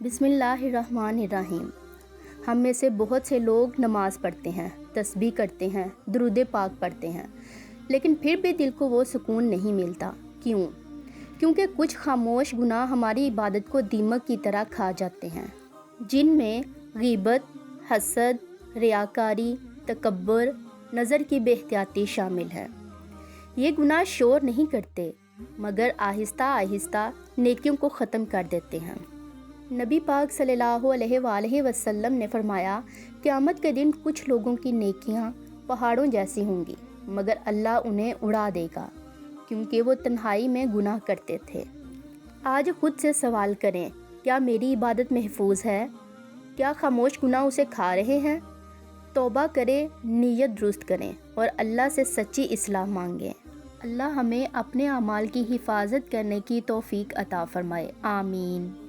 بسم اللہ الرحمن الرحیم۔ ہم میں سے بہت سے لوگ نماز پڑھتے ہیں، تسبیح کرتے ہیں، درود پاک پڑھتے ہیں، لیکن پھر بھی دل کو وہ سکون نہیں ملتا۔ کیوں؟ کیونکہ کچھ خاموش گناہ ہماری عبادت کو دیمک کی طرح کھا جاتے ہیں، جن میں غیبت، حسد، ریاکاری، تکبر، نظر کی بے احتیاطی شامل ہے۔ یہ گناہ شور نہیں کرتے، مگر آہستہ آہستہ نیکیوں کو ختم کر دیتے ہیں۔ نبی پاک صلی اللہ علیہ وآلہ وسلم نے فرمایا، قیامت کے دن کچھ لوگوں کی نیکیاں پہاڑوں جیسی ہوں گی، مگر اللہ انہیں اڑا دے گا، کیونکہ وہ تنہائی میں گناہ کرتے تھے۔ آج خود سے سوال کریں، کیا میری عبادت محفوظ ہے؟ کیا خاموش گناہ اسے کھا رہے ہیں؟ توبہ کریں، نیت درست کریں اور اللہ سے سچی اصلاح مانگیں۔ اللہ ہمیں اپنے اعمال کی حفاظت کرنے کی توفیق عطا فرمائے، آمین۔